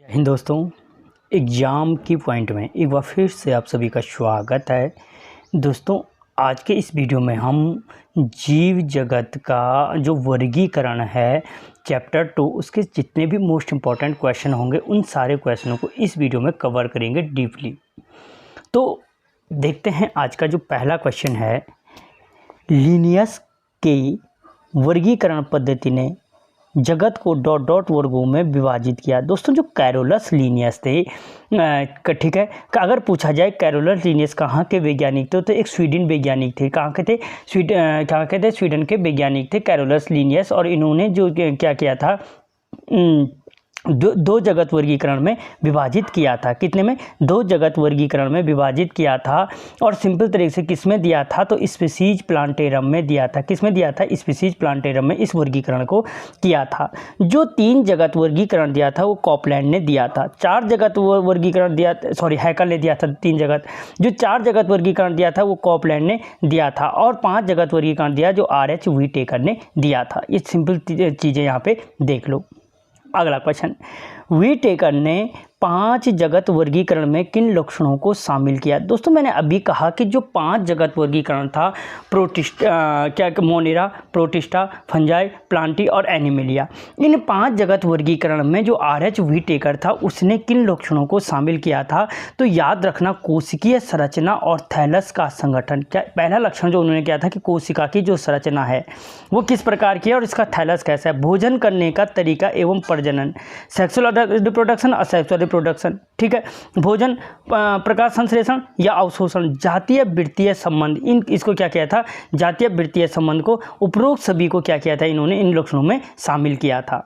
जय हिंद दोस्तों, एग्ज़ाम की पॉइंट में एक बार फिर से आप सभी का स्वागत है। दोस्तों, आज के इस वीडियो में हम जीव जगत का जो वर्गीकरण है चैप्टर 2 उसके जितने भी मोस्ट इम्पॉर्टेंट क्वेश्चन होंगे उन सारे क्वेश्चनों को इस वीडियो में कवर करेंगे डीपली। तो देखते हैं आज का जो पहला क्वेश्चन है, लिनियस की वर्गीकरण पद्धति ने जगत को डॉट डॉट वर्गों में विभाजित किया। दोस्तों, जो कैरोलस लिनियस थे, ठीक है, अगर पूछा जाए कैरोलस लिनियस कहाँ के वैज्ञानिक थे तो एक स्वीडन वैज्ञानिक थे। कहाँ के थे? स्वीडन के वैज्ञानिक थे कैरोलस लिनियस। और इन्होंने जो क्या किया था, दो जगत वर्गीकरण में विभाजित किया था। कितने में? 2 जगत वर्गीकरण में विभाजित किया था। और सिंपल तरीके से किस में दिया था तो स्पीसीज प्लांटेरम में दिया था। किस में दिया था? स्पीसीज प्लांटेरम में इस वर्गीकरण को किया था। जो 3 जगत वर्गीकरण दिया था वो कॉपलैंड ने दिया था। 4 जगत वर्गीकरण दिया, हैकल ने दिया था 3 जगत। जो 4 जगत वर्गीकरण दिया था वो कॉपलैंड ने दिया था। और 5 जगत वर्गीकरण दिया जो RH व्हिटेकर ने दिया था। ये सिंपल चीज़ें यहाँ पे देख लो। अगला क्वेश्चन, व्हिटेकर ने 5 जगत वर्गीकरण में किन लक्षणों को शामिल किया? दोस्तों, मैंने अभी कहा कि जो 5 जगत वर्गीकरण था, मोनेरा, प्रोटिस्टा, फंजाई, प्लांटी और एनिमलिया, इन 5 जगत वर्गीकरण में जो RH व्हिटेकर था उसने किन लक्षणों को शामिल किया था? तो याद रखना, कोशिकीय संरचना और थैलस का संगठन। क्या पहला लक्षण जो उन्होंने किया था कि कोशिका की जो संरचना है वो किस प्रकार की है और इसका थैलस कैसा है, भोजन करने का तरीका एवं प्रजनन, सेक्सुअल रिप्रोडक्शन, असेक्सुअल रिप्रोडक्शन, ठीक है, भोजन, प्रकाश संश्लेषण या अवशोषण, जातीय वृत्तीय संबंध, इसको क्या किया था? जातीय वृत्तीय संबंध को, उपरोक्त सभी को क्या किया था? इन्होंने इन लक्षणों में शामिल किया था।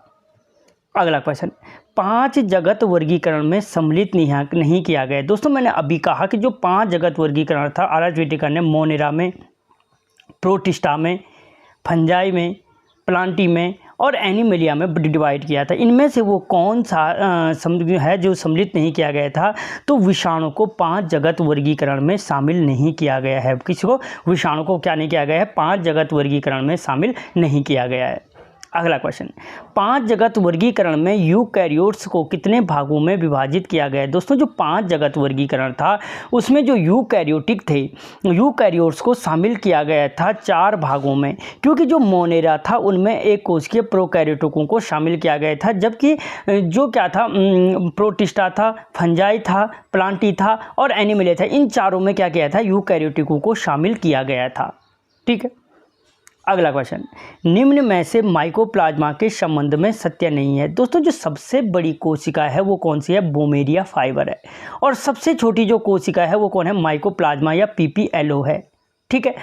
अगला क्वेश्चन, 5 जगत वर्गीकरण में सम्मिलित नहीं किया गया। दोस्तों, मैंने अभी कहा कि जो 5 जगत वर्गीकरण था RH व्हिटेकर ने मोनेरा में, प्रोटिस्टा में, फंजाई में, प्लांटी में और एनिमलिया में डिवाइड किया था। इनमें से वो कौन सा है जो सम्मिलित नहीं किया गया था? तो विषाणु को 5 जगत वर्गीकरण में शामिल नहीं किया गया है। किसी को? विषाणु को क्या नहीं किया गया है? 5 जगत वर्गीकरण में शामिल नहीं किया गया है। अगला क्वेश्चन, 5 जगत वर्गीकरण में यूकैरियोट्स को कितने भागों में विभाजित किया गया है? दोस्तों, जो 5 जगत वर्गीकरण था उसमें जो यूकैरियोटिक थे, यूकैरियोट्स को शामिल किया गया था 4 भागों में, क्योंकि जो मोनेरा था उनमें एक कोशिकीय प्रोकैरियोटिकों को शामिल किया गया था, जबकि जो क्या था, प्रोटिस्टा था, फंजाई था, प्लांटी था और एनिमलिया था, इन चारों में क्या किया था? यूकैरियोटिकों को शामिल किया गया था। ठीक है। अगला क्वेश्चन, निम्न में से माइकोप्लाज्मा के संबंध में सत्य नहीं है। दोस्तों, जो सबसे बड़ी कोशिका है वो कौन सी है? बोमेरिया फाइबर है। और सबसे छोटी जो कोशिका है वो कौन है? माइकोप्लाज्मा या PPLO है। ठीक है।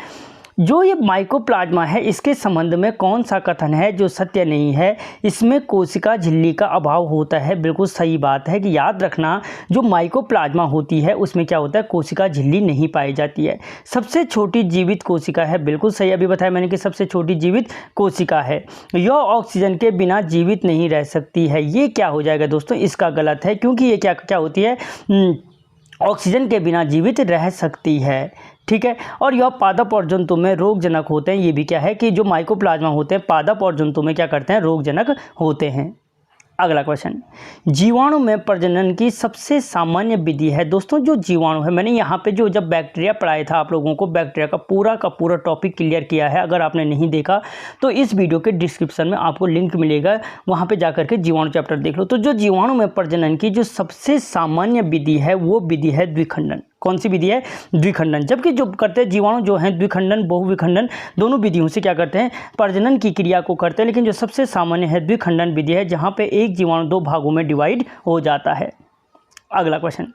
जो ये माइकोप्लाज्मा है इसके संबंध में कौन सा कथन है जो सत्य नहीं है? इसमें कोशिका झिल्ली का अभाव होता है। बिल्कुल सही बात है कि याद रखना, जो माइकोप्लाज्मा होती है उसमें क्या होता है? कोशिका झिल्ली नहीं पाई जाती है। सबसे छोटी जीवित कोशिका है। बिल्कुल सही, अभी बताया मैंने कि सबसे छोटी जीवित कोशिका है। यह ऑक्सीजन के बिना जीवित नहीं रह सकती है। ये क्या हो जाएगा दोस्तों? इसका गलत है, क्योंकि ये क्या होती है? ऑक्सीजन के बिना जीवित रह सकती है। ठीक है। और यह पादप और जंतु में रोगजनक होते हैं। ये भी क्या है कि जो माइकोप्लाज्मा होते हैं पादप और जंतु में क्या करते हैं? रोगजनक होते हैं। अगला क्वेश्चन, जीवाणु में प्रजनन की सबसे सामान्य विधि है। दोस्तों, जो जीवाणु है, मैंने यहाँ पे जब बैक्टीरिया पढ़ाया था आप लोगों को, बैक्टीरिया का पूरा टॉपिक क्लियर किया है। अगर आपने नहीं देखा तो इस वीडियो के डिस्क्रिप्शन में आपको लिंक मिलेगा, वहाँ पे जाकर के जीवाणु चैप्टर देख लो। तो जो जीवाणु में प्रजनन की जो सबसे सामान्य विधि है वो विधि है द्विखंडन। कौन सी विधि है? द्विखंडन। जबकि जो करते हैं जीवाणु जो हैं द्विखंडन, बहुविखंडन, दोनों विधियों से क्या करते हैं? प्रजनन की क्रिया को करते हैं। लेकिन जो सबसे सामान्य है द्विखंडन विधि है, जहाँ पे एक जीवाणु 2 भागों में डिवाइड हो जाता है। अगला क्वेश्चन,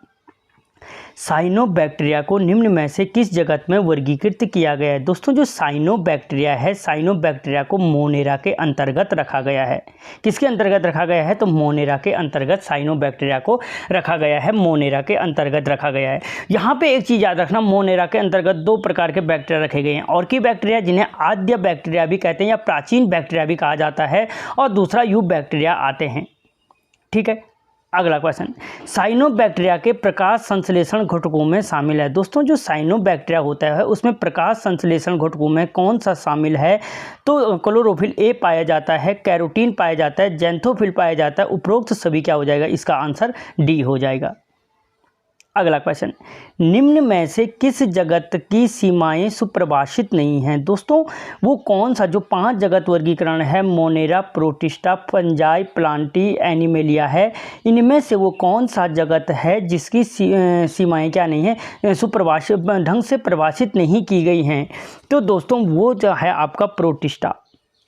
साइनोबैक्टीरिया को निम्न में से किस जगत में वर्गीकृत किया गया है? दोस्तों, जो साइनोबैक्टीरिया है, साइनोबैक्टीरिया को मोनेरा के अंतर्गत रखा गया है। किसके अंतर्गत रखा गया है? तो मोनेरा के अंतर्गत साइनोबैक्टीरिया को रखा गया है। मोनेरा के अंतर्गत रखा गया है। यहाँ पे एक चीज़ याद रखना, मोनेरा के अंतर्गत 2 प्रकार के बैक्टीरिया रखे गए हैं। ऑर्की बैक्टीरिया, जिन्हें आद्य बैक्टीरिया भी कहते हैं या प्राचीन बैक्टीरिया भी कहा जाता है, और दूसरा यूब बैक्टीरिया आते हैं। ठीक है। अगला क्वेश्चन, साइनोबैक्टीरिया के प्रकाश संश्लेषण घटकों में शामिल है। दोस्तों जो साइनोबैक्टीरिया होता है उसमें प्रकाश संश्लेषण घटकों में कौन सा शामिल है? तो क्लोरोफिल ए पाया जाता है, कैरोटीन पाया जाता है, ज़ैंथोफिल पाया जाता है, उपरोक्त सभी क्या हो जाएगा? इसका आंसर डी हो जाएगा। अगला क्वेश्चन, निम्न में से किस जगत की सीमाएं सुपरिभाषित नहीं हैं? दोस्तों वो कौन सा जो 5 जगत वर्गीकरण है, Monera, protista, fungi, Plantae, animalia है, इनमें से वो कौन सा जगत है जिसकी सीमाएं क्या नहीं है, सुपरिभाषित ढंग से परिभाषित नहीं की गई हैं? तो दोस्तों वो जो है आपका प्रोटिस्टा।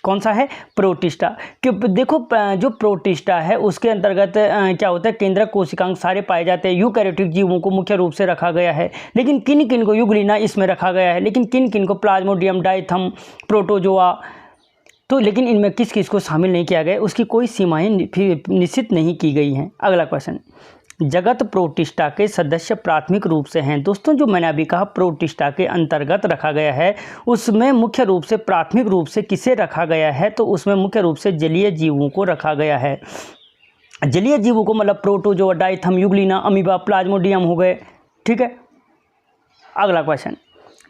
कौन सा है? प्रोटिस्टा। कि देखो जो प्रोटिस्टा है उसके अंतर्गत क्या होता है, केंद्रक कोशिकांग सारे पाए जाते हैं। यूकैरियोटिक जीवों को मुख्य रूप से रखा गया है, लेकिन किन किन को यूग्लिना इसमें रखा गया है, लेकिन किन किन को प्लाज्मोडियम, डाइथम, प्रोटोजोआ, तो लेकिन इनमें किस किस को शामिल नहीं किया गया, उसकी कोई सीमाएं निश्चित नहीं की गई हैं। अगला क्वेश्चन, जगत प्रोटिस्टा के सदस्य प्राथमिक रूप से हैं। दोस्तों जो मैंने अभी कहा प्रोटिस्टा के अंतर्गत रखा गया है, उसमें मुख्य रूप से प्राथमिक रूप से किसे रखा गया है? तो उसमें मुख्य रूप से जलीय जीवों को रखा गया है। जलीय जीवों को मतलब प्रोटोजोआ, डाइथम, यूग्लिना, अमीबा, प्लाज्मोडियम हो गए। ठीक है। अगला क्वेश्चन,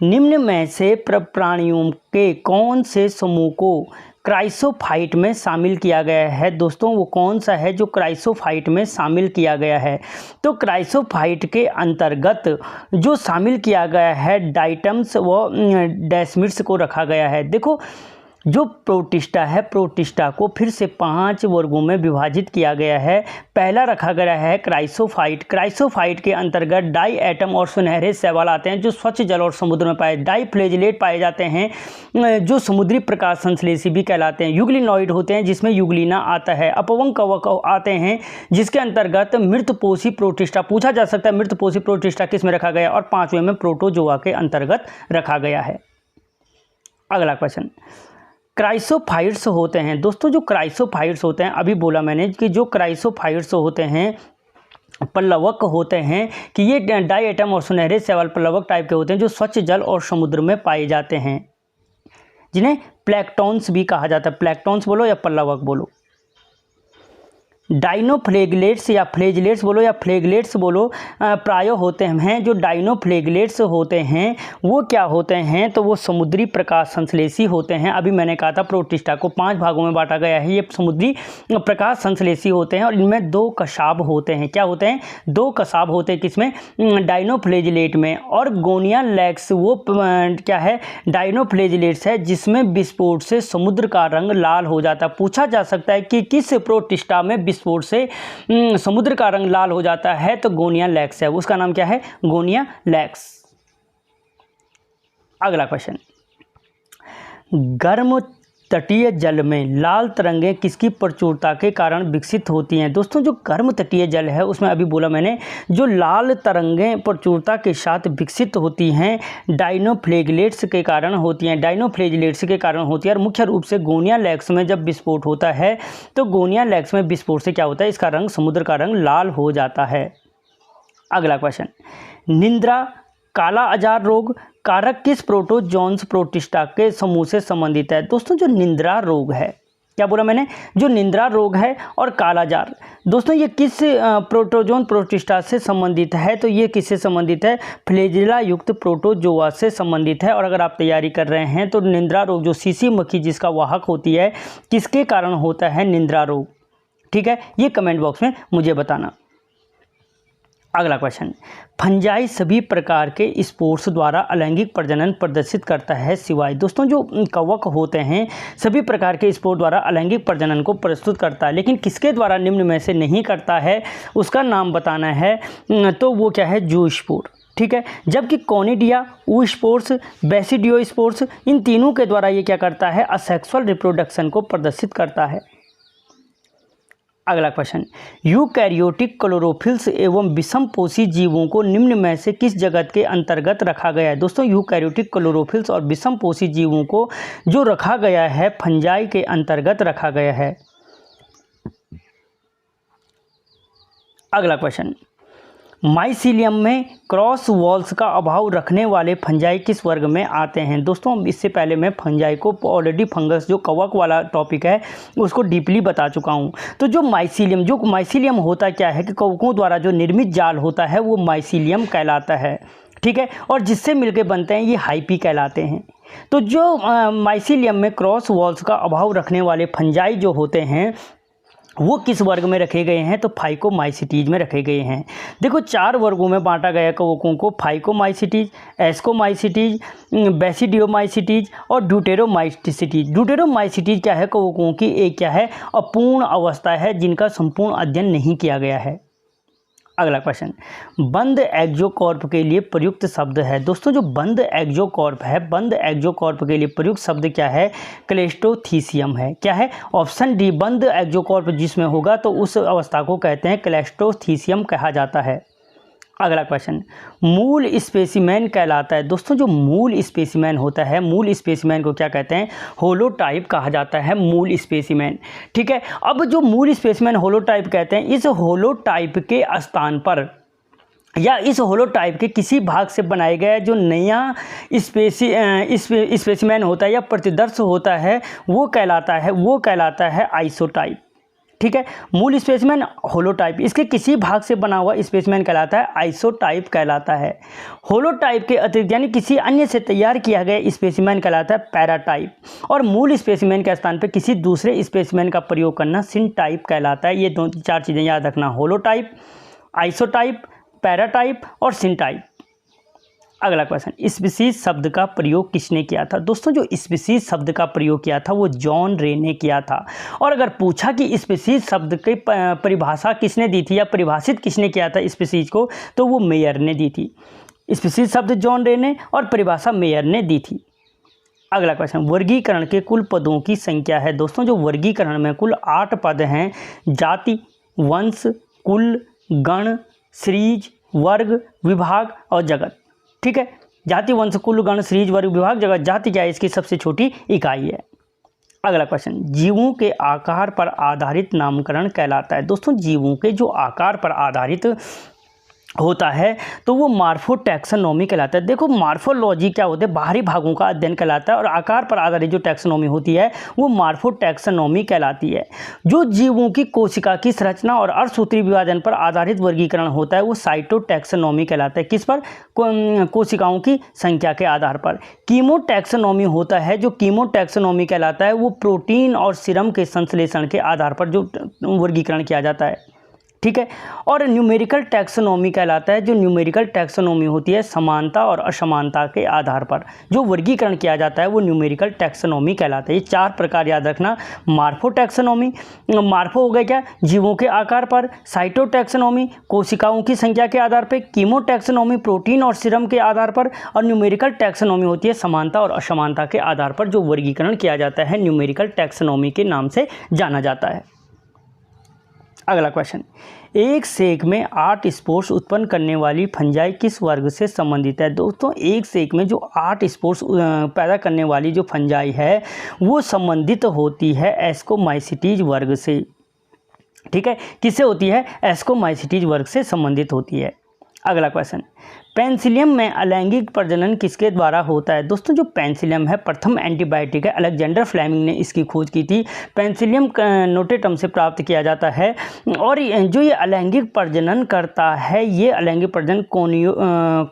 निम्न में से प्राणियों के कौन से समूह को क्राइसोफाइट में शामिल किया गया है? दोस्तों वो कौन सा है जो क्राइसोफाइट में शामिल किया गया है? तो क्राइसोफाइट के अंतर्गत जो शामिल किया गया है डाइटम्स व डेस्मिड्स को रखा गया है। देखो जो प्रोटिस्टा है, प्रोटिस्टा को फिर से 5 वर्गों में विभाजित किया गया है। पहला रखा गया है क्राइसोफाइट। क्राइसोफाइट के अंतर्गत डाई एटम और सुनहरे शैवाल आते हैं जो स्वच्छ जल और समुद्र में पाए। डाई फ्लैजिलेट पाए जाते हैं जो समुद्री प्रकाश संश्लेषी भी कहलाते हैं। युग्लिनॉइड होते हैं जिसमें युग्लिना आता है। अपवंग कवक आते हैं जिसके अंतर्गत मृतपोषी प्रोटिस्टा, पूछा जा सकता है मृतपोषी प्रोटिस्टा किस में रखा गया, और 5वें में प्रोटोजोआ के अंतर्गत रखा गया है। अगला क्वेश्चन, क्राइसोफाइट्स होते हैं। दोस्तों जो क्राइसोफाइट्स होते हैं, अभी बोला मैंने कि जो क्राइसोफाइट्स होते हैं पल्लवक होते हैं, कि ये डाई एटम और सुनहरे शैवाल पल्लवक टाइप के होते हैं जो स्वच्छ जल और समुद्र में पाए जाते हैं, जिन्हें प्लैंक्टन्स भी कहा जाता है। प्लैंक्टन्स बोलो या पल्लवक बोलो। डाइनोफ्लेगलेट्स या फ्लेजलेट्स बोलो या फ्लेगलेट्स बोलो प्राय होते हैं। जो डाइनोफ्लेगलेट्स होते हैं वो क्या होते हैं? तो वो समुद्री प्रकाश संश्लेषी होते हैं। अभी मैंने कहा था प्रोटिस्टा को 5 भागों में बांटा गया है। ये समुद्री प्रकाश संश्लेषी होते हैं और इनमें 2 कसाब होते हैं। क्या होते हैं? 2 कसाब होते हैं। किसमें? डाइनोफ्लेजलेट में। और गोनिया लैक्स वो क्या है? डाइनोफ्लेजलेट्स है जिसमें विस्फोट से समुद्र का रंग लाल हो जाता है। पूछा जा सकता है कि किस प्रोटिस्टा में विस्फोट से समुद्र का रंग लाल हो जाता है? तो गोनिया लैक्स है। उसका नाम क्या है? गोनिया लैक्स। अगला क्वेश्चन, गर्म तटीय जल में लाल तरंगें किसकी प्रचुरता के कारण विकसित होती हैं? दोस्तों जो गर्म तटीय जल है उसमें अभी बोला मैंने जो लाल तरंगें प्रचुरता के साथ विकसित होती हैं डाइनोफ्लेगलेट्स के कारण होती हैं। डाइनोफ्लेगलेट्स के कारण होती है और मुख्य रूप से गोनिया लैक्स में जब विस्फोट होता है तो गोनिया लैक्स में विस्फोट से क्या होता है? इसका रंग, समुद्र का रंग लाल हो जाता है। अगला क्वेश्चन, निंद्रा काला अजार रोग कारक किस प्रोटोजोन्स प्रोटिस्टा के समूह से संबंधित है? दोस्तों जो निंद्रा रोग है, क्या बोला मैंने? जो निंद्रा रोग है और कालाजार, दोस्तों ये किस प्रोटोजोन प्रोटिस्टा से संबंधित है? तो ये किससे संबंधित है? फ्लैजिला युक्त प्रोटोजोआ से संबंधित है। और अगर आप तैयारी कर रहे हैं तो निंद्रा रोग जो सीसी मक्खी जिसका वाहक होती है, किसके कारण होता है निंद्रा रोग? ठीक है, ये कमेंट बॉक्स में मुझे बताना। अगला क्वेश्चन, फंजाई सभी प्रकार के स्पोर्स द्वारा अलैंगिक प्रजनन प्रदर्शित करता है सिवाय। दोस्तों जो कवक होते हैं सभी प्रकार के स्पोर द्वारा अलैंगिक प्रजनन को प्रस्तुत करता है, लेकिन किसके द्वारा निम्न में से नहीं करता है उसका नाम बताना है। तो वो क्या है? जूस्पोर। ठीक है, जबकि कॉनिडिया, ऊस्पोर्स, बेसिडियोस्पोर्स, इन तीनों के द्वारा ये क्या करता है? असेक्सुअल रिप्रोडक्शन को प्रदर्शित करता है। अगला क्वेश्चन, यूकैरियोटिक क्लोरोफिल्स एवं विषमपोषी जीवों को निम्न में से किस जगत के अंतर्गत रखा गया है? दोस्तों यूकैरियोटिक क्लोरोफिल्स और विषमपोषी जीवों को जो रखा गया है फंजाई के अंतर्गत रखा गया है। अगला क्वेश्चन, माइसीलियम में क्रॉस वॉल्स का अभाव रखने वाले फंजाई किस वर्ग में आते हैं? दोस्तों इससे पहले मैं फंजाई को ऑलरेडी फंगस जो कवक वाला टॉपिक है उसको डीपली बता चुका हूं। तो जो माइसीलियम होता क्या है कि कवकों द्वारा जो निर्मित जाल होता है वो माइसीलियम कहलाता है, ठीक है, और जिससे मिलकर बनते हैं ये हाइपी कहलाते हैं। तो जो माइसीलियम में क्रॉस वॉल्स का अभाव रखने वाले फंजाई जो होते हैं वो किस वर्ग में रखे गए हैं? तो फाइकोमाइसिटीज में रखे गए हैं। देखो 4 वर्गों में बांटा गया कवकों को, फाइकोमाइसिटीज, एस्कोमाइसिटीज, बेसिडियोमाइसिटीज और ड्यूटेरोमाइसिटीज। ड्यूटेरोमाइसिटीज क्या है? कवकों की एक क्या है? अपूर्ण अवस्था है जिनका संपूर्ण अध्ययन नहीं किया गया है। अगला क्वेश्चन, बंद एक्सोकॉर्प के लिए प्रयुक्त शब्द है। दोस्तों जो बंद एक्सोकॉर्प है, बंद एक्सोकॉर्प के लिए प्रयुक्त शब्द क्या है? क्लेस्टोथीसियम है। क्या है? ऑप्शन डी, बंद एक्सोकॉर्प जिसमें होगा तो उस अवस्था को कहते हैं क्लेस्टोथीसियम कहा जाता है। अगला क्वेश्चन, मूल स्पेसिमेन कहलाता है। दोस्तों जो मूल स्पेसिमेन होता है, मूल स्पेसिमेन को क्या कहते हैं? होलोटाइप कहा जाता है, मूल स्पेसिमेन, ठीक है। अब जो मूल स्पेसिमेन होलोटाइप कहते हैं, इस होलोटाइप के स्थान पर या इस होलोटाइप के किसी भाग से बनाए गए जो नया स्पेसिमेन होता है या प्रतिदर्श होता है वो कहलाता है आइसोटाइप, ठीक है। मूल स्पेसिमेन होलोटाइप, इसके किसी भाग से बना हुआ स्पेसिमेन कहलाता है आइसोटाइप कहलाता है। होलोटाइप के अतिरिक्त यानी किसी अन्य से तैयार किया गया स्पेसिमेन कहलाता है पैराटाइप, और मूल स्पेसिमेन के स्थान पर किसी दूसरे स्पेसिमेन का प्रयोग करना सिनटाइप कहलाता है। ये 4 चीज़ें याद रखना, होलोटाइप, आइसोटाइप, पैराटाइप और सिनटाइप। अगला क्वेश्चन, स्पीसीज शब्द का प्रयोग किसने किया था? दोस्तों जो स्पीसीज शब्द का प्रयोग किया था वो जॉन रे ने किया था। और अगर पूछा कि स्पीसीज शब्द की परिभाषा किसने दी थी या परिभाषित किसने किया था स्पीसीज को, तो वो मेयर ने दी थी। स्पीसीज शब्द जॉन रे ने और परिभाषा मेयर ने दी थी। अगला क्वेश्चन, वर्गीकरण के कुल पदों की संख्या है। दोस्तों जो वर्गीकरण में कुल 8 पद हैं, जाति, वंश, कुल, गण, श्रीज, वर्ग, विभाग और जगत, ठीक है। जाति, वंश, कुल, गण, श्रीज, वर्ग, विभाग, जगत। जाति क्या है? इसकी सबसे छोटी इकाई है। अगला क्वेश्चन, जीवों के आकार पर आधारित नामकरण कहलाता है। दोस्तों जीवों के जो आकार पर आधारित होता है तो वो मार्फोटैक्सोनॉमी कहलाता है। देखो मार्फोलॉजी क्या होता है? बाहरी भागों का अध्ययन कहलाता है, और आकार पर आधारित जो टैक्सोनॉमी होती है वो मार्फोटैक्सोनॉमी कहलाती है। जो जीवों की कोशिका की संरचना और अर्धसूत्री विभाजन पर आधारित वर्गीकरण होता है वो साइटोटैक्सोनॉमी कहलाता है। किस पर? कोशिकाओं की संख्या के आधार पर। कीमोटैक्सोनॉमी होता है, जो कीमोटैक्सोनॉमी कहलाता है वो प्रोटीन और सीरम के संश्लेषण के आधार पर जो वर्गीकरण किया जाता है, ठीक है। और न्यूमेरिकल टैक्सोनॉमी कहलाता है, जो न्यूमेरिकल टैक्सोनॉमी होती है समानता और असमानता के आधार पर जो वर्गीकरण किया जाता है वो न्यूमेरिकल टैक्सोनॉमी कहलाता है। ये 4 प्रकार याद रखना, मार्फोटैक्सोनॉमी, मार्फो हो गया क्या? जीवों के आकार पर, साइटोटैक्सोनॉमी कोशिकाओं की संख्या के आधार पर, कीमोटैक्सोनॉमी प्रोटीन और सीरम के आधार पर, और न्यूमेरिकल टैक्सोनॉमी होती है समानता और असमानता के आधार पर जो वर्गीकरण किया जाता है न्यूमेरिकल टैक्सोनॉमी के नाम से जाना जाता है। अगला क्वेश्चन, एक सेक में 8 स्पोर्स उत्पन्न करने वाली फंजाई किस वर्ग से संबंधित है? दोस्तों एक सेक में जो 8 स्पोर्स पैदा करने वाली जो फंजाई है वो संबंधित होती है एस्कोमाइसिटीज वर्ग से, ठीक है। किससे होती है? एस्कोमाइसिटीज वर्ग से संबंधित होती है। अगला क्वेश्चन, पेनिसिलियम में अलैंगिक प्रजनन किसके द्वारा होता है? दोस्तों जो पेनिसिलियम है प्रथम एंटीबायोटिक है, अलेक्जेंडर फ्लेमिंग ने इसकी खोज की थी। पेनिसिलियम नोटेटम से प्राप्त किया जाता है, और जो ये अलैंगिक प्रजनन करता है ये अलैंगिक प्रजनन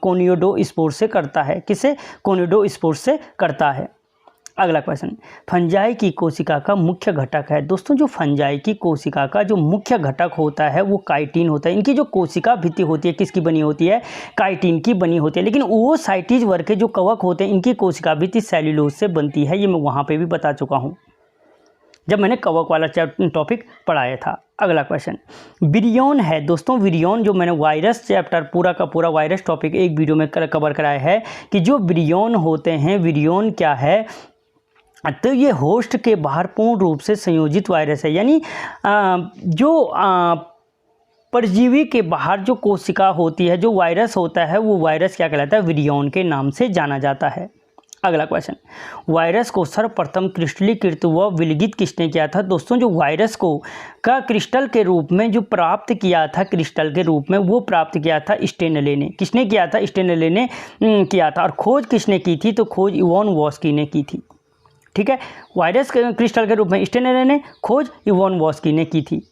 कोनियोडोस्पोर से करता है। किसे? कोनियोडोस्पोर से करता है। अगला क्वेश्चन, फंजाई की कोशिका का मुख्य घटक है। दोस्तों जो फंजाई की कोशिका का जो मुख्य घटक होता है वो काइटिन होता है। इनकी जो कोशिका भित्ति होती है किसकी बनी होती है? काइटिन की बनी होती है। लेकिन ओसाइटीज वर्ग के जो कवक होते हैं इनकी कोशिका भित्ति सेल्यूलोज से बनती है। ये मैं वहाँ पे भी बता चुका हूँ जब मैंने कवक वाला टॉपिक पढ़ाया था। अगला क्वेश्चन, विरियन है। दोस्तों विरियन जो मैंने वायरस चैप्टर पूरा का पूरा वायरस टॉपिक एक वीडियो में कवर कराया है कि जो विरियन होते हैं, विरियन क्या है? तो ये होस्ट के बाहर पूर्ण रूप से संयोजित वायरस है, यानी जो परजीवी के बाहर जो कोशिका होती है, जो वायरस होता है वो वायरस क्या कहलाता है? विरियन के नाम से जाना जाता है। अगला क्वेश्चन, वायरस को सर्वप्रथम क्रिस्टलीकृत व विलगित किसने किया था? दोस्तों जो वायरस को का क्रिस्टल के रूप में जो प्राप्त किया था, क्रिस्टल के रूप में वो प्राप्त किया था स्टेनले ने। किसने किया था? स्टेनले ने किया था। और खोज किसने की थी? तो खोज इवानोव्स्की ने की थी। ठीक है, वायरस के क्रिस्टल के रूप में स्टेनले ने, खोज इवानोव्स्की ने की थी।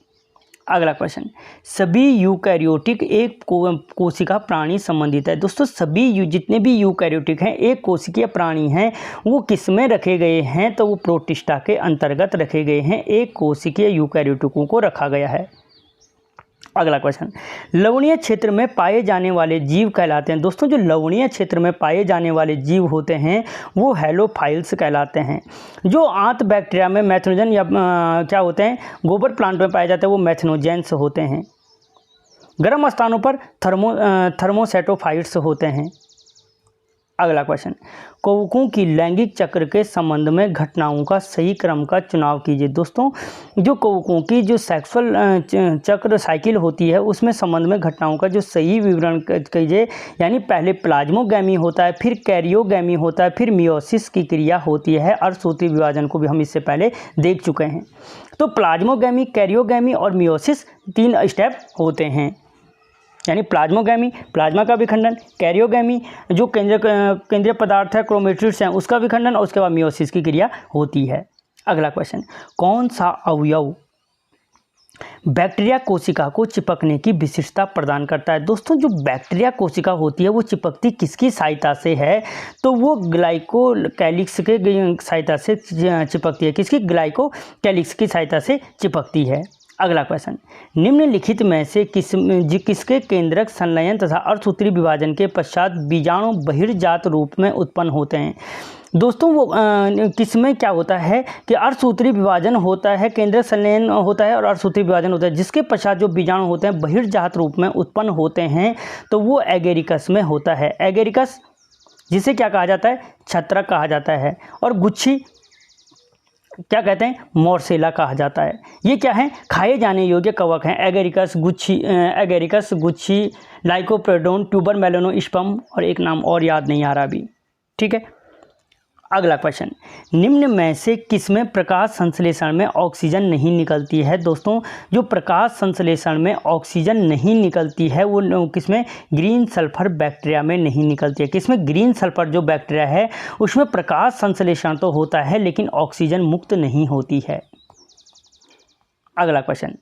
अगला क्वेश्चन, सभी यूकैरियोटिक एक कोशिका प्राणी संबंधित है। दोस्तों सभी जितने भी यूकैरियोटिक हैं, एक कोशिकीय प्राणी हैं, वो किस में रखे गए हैं? तो वो प्रोटिस्टा के अंतर्गत रखे गए हैं। एक कोशिकीय यूकैरियोटिकों को रखा गया है। अगला क्वेश्चन, लवणीय क्षेत्र में पाए जाने वाले जीव कहलाते हैं। दोस्तों जो लवणीय क्षेत्र में पाए जाने वाले जीव होते हैं वो हैलोफाइल्स कहलाते हैं। जो आंत बैक्टीरिया में मैथनोजन या क्या होते हैं, गोबर प्लांट में पाए जाते हैं, वो मैथनोजेंस होते हैं। गर्म स्थानों पर थर्मोसेटोफाइट्स होते हैं। अगला क्वेश्चन, कवकों की लैंगिक चक्र के संबंध में घटनाओं का सही क्रम का चुनाव कीजिए। दोस्तों जो कवकों की जो सेक्सुअल चक्र साइकिल होती है उसमें संबंध में घटनाओं का जो सही विवरण कीजिए। यानी पहले प्लाज्मोगैमी होता है, फिर कैरियोगैमी होता है, फिर मियोसिस की क्रिया होती है। अर्धसूत्री विभाजन को भी हम इससे पहले देख चुके हैं। तो प्लाज्मोगैमी, कैरियोगैमी और मियोसिस 3 स्टेप होते हैं। यानी प्लाज्मोगैमी, प्लाज्मा का विखंडन, कैरियोगैमी जो केंद्रीय पदार्थ है, क्रोमेटिड्स हैं, उसका विखंडन, और उसके बाद मियोसिस की क्रिया होती है। अगला क्वेश्चन, कौन सा अवयव बैक्टीरिया कोशिका को चिपकने की विशिष्टता प्रदान करता है? दोस्तों जो बैक्टीरिया कोशिका होती है वो चिपकती किसकी सहायता से है? तो वो ग्लाइकोकैलिक्स के सहायता से चिपकती है। किसकी? ग्लाइकोकैलिक्स की सहायता से चिपकती है। अगला क्वेश्चन, निम्नलिखित में से किसके केंद्रक संलयन तथा अर्धसूत्री विभाजन के पश्चात बीजाणु बहिर्जात रूप में उत्पन्न होते हैं? दोस्तों वो किसमें क्या होता है कि अर्धसूत्री विभाजन होता है, केंद्रक संलयन होता है और अर्धसूत्री विभाजन होता है, जिसके पश्चात जो बीजाणु होते हैं बहिर्जात रूप में उत्पन्न होते हैं, तो वो एगेरिकस में होता है। एगेरिकस जिसे क्या कहा जाता है? छत्रक कहा जाता है। और गुच्छी क्या कहते हैं? मोर्सेला कहा जाता है। ये क्या है? खाए जाने योग्य कवक हैं। एगेरिकस, गुच्छी, लाइकोप्रोडोन, ट्यूबर मेलेनोस्पर्म और एक नाम और याद नहीं आ रहा अभी। ठीक है, अगला क्वेश्चन, निम्न में से किसमें प्रकाश संश्लेषण में ऑक्सीजन नहीं निकलती है? दोस्तों जो प्रकाश संश्लेषण में ऑक्सीजन नहीं निकलती है वो किसमें? ग्रीन सल्फर बैक्टीरिया में नहीं निकलती है। किसमें? ग्रीन सल्फर जो बैक्टीरिया है उसमें प्रकाश संश्लेषण तो होता है लेकिन ऑक्सीजन मुक्त नहीं होती है। अगला क्वेश्चन,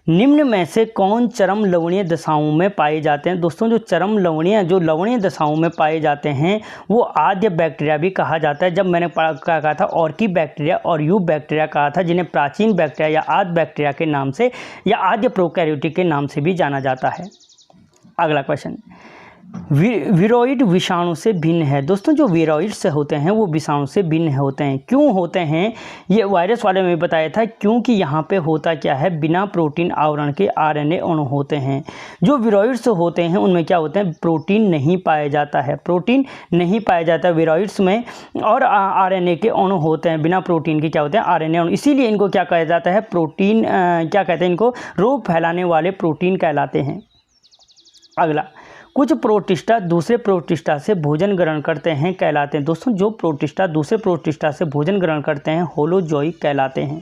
निम्न में से कौन चरम लवणीय दशाओं में पाए जाते हैं? दोस्तों जो लवणीय दशाओं में पाए जाते हैं वो आद्य बैक्टीरिया भी कहा जाता है। जब मैंने कहा था ऑर्की बैक्टीरिया और यू बैक्टीरिया कहा था, जिन्हें प्राचीन बैक्टीरिया या आद्य बैक्टीरिया के नाम से या आद्य प्रोकैरियोटिक के नाम से भी जाना जाता है। अगला क्वेश्चन, वीरोइड विषाणु से भिन्न है। दोस्तों जो वीरोइड्स होते हैं वो विषाणु से भिन्न होते हैं। क्यों होते हैं? ये वायरस वाले में बताया था, क्योंकि यहाँ पे होता क्या है, बिना प्रोटीन आवरण के आरएनए अणु होते हैं। जो वीरोइड्स होते हैं उनमें क्या होते हैं? प्रोटीन नहीं पाया जाता है, प्रोटीन नहीं पाया जाता वीरोइड्स में, और आरएनए के अणु होते हैं। बिना प्रोटीन के क्या होते हैं? आरएनए अणु। इसीलिए इनको क्या कहा जाता है? प्रोटीन क्या कहते हैं? इनको रोग फैलाने वाले प्रोटीन कहलाते हैं। अगला, कुछ प्रोटिस्टा दूसरे प्रोटिस्टा से भोजन ग्रहण करते हैं कहलाते हैं। दोस्तों जो प्रोटिस्टा दूसरे प्रोटिस्टा से भोजन ग्रहण करते हैं होलोजोइक कहलाते हैं।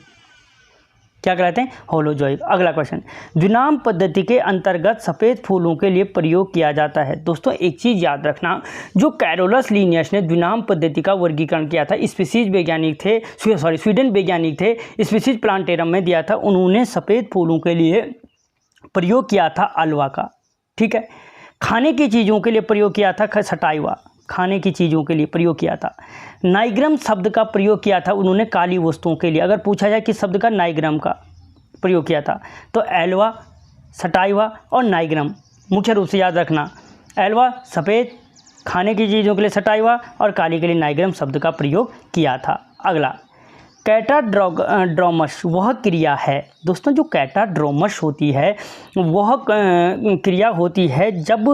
क्या कहलाते हैं? होलोजोइक। अगला क्वेश्चन, द्विनाम पद्धति के अंतर्गत सफ़ेद फूलों के लिए प्रयोग किया जाता है। दोस्तों एक चीज़ याद रखना, जो कैरोलस लिनियस ने द्विनाम पद्धति का वर्गीकरण किया था, स्पीसीज वैज्ञानिक थे, स्वीडन वैज्ञानिक थे, स्पीसीज प्लांटेरम में दिया था, उन्होंने सफ़ेद फूलों के लिए प्रयोग किया था अलवा का। ठीक है, खाने की चीज़ों के लिए प्रयोग किया था सटाइवा, खाने की चीज़ों के लिए प्रयोग किया था। नाइग्रम शब्द का प्रयोग किया था उन्होंने काली वस्तुओं के लिए। अगर पूछा जाए किस शब्द का नाइग्रम का प्रयोग किया था, तो एल्वा, सटाइवा और नाइग्रम मुख्य रूप से याद रखना। एल्वा सफ़ेद, खाने की चीज़ों के लिए सटाइवा, और काली के लिए नाइग्रम शब्द का प्रयोग किया था। अगला, कैटाड्रोमस वह क्रिया है। दोस्तों जो कैटाड्रोमस होती है वह क्रिया होती है जब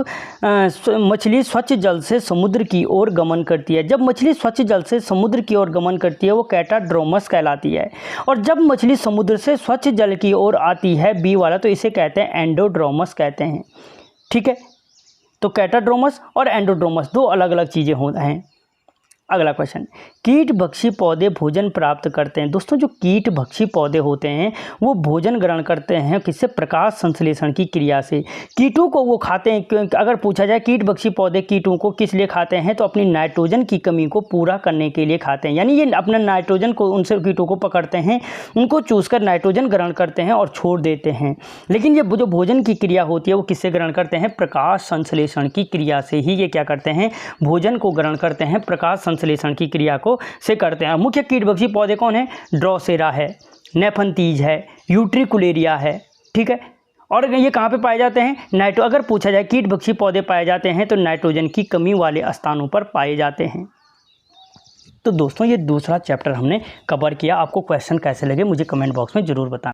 मछली स्वच्छ जल से समुद्र की ओर गमन करती है। जब मछली स्वच्छ जल से समुद्र की ओर गमन करती है वो कैटाड्रोमस कहलाती है। और जब मछली समुद्र से स्वच्छ जल की ओर आती है, बी वाला, तो इसे कहते हैं एंडोड्रोमस कहते हैं। ठीक है, तो कैटाड्रोमस और एंडोड्रोमस दो अलग अलग चीज़ें हैं। अगला क्वेश्चन, कीट भक्षी पौधे भोजन प्राप्त करते हैं। दोस्तों जो कीट भक्षी पौधे होते हैं वो भोजन ग्रहण करते हैं किससे? प्रकाश संश्लेषण की क्रिया से। कीटों को वो खाते हैं क्योंकि अगर पूछा जाए कीट भक्षी पौधे कीटों को किस लिए खाते हैं, तो अपनी नाइट्रोजन की कमी को पूरा करने के लिए खाते हैं। यानी ये अपना नाइट्रोजन को उनसे कीटों को पकड़ते हैं, उनको चूसकर नाइट्रोजन ग्रहण करते हैं और छोड़ देते हैं। लेकिन ये जो भोजन की क्रिया होती है वो किससे ग्रहण करते हैं? प्रकाश संश्लेषण की क्रिया से ही ये क्या करते हैं? भोजन को ग्रहण करते हैं, प्रकाश संश्लेषण की क्रिया को से करते हैं। मुख्य कीटभक्षी पौधे कौन है? ड्रोसेरा है, नेफंतीज है, यूट्रिकुलेरिया है, ठीक है। और ये कहाँ पे पाए जाते हैं? अगर पूछा जाए कीटभक्षी पौधे पाए जाते हैं तो नाइट्रोजन की कमी वाले स्थानों पर पाए जाते हैं। तो दोस्तों ये दूसरा चैप्टर हमने कवर किया। आपको क्वेश्चन कैसे लगे मुझे कमेंट बॉक्स में ज़रूर बताएं।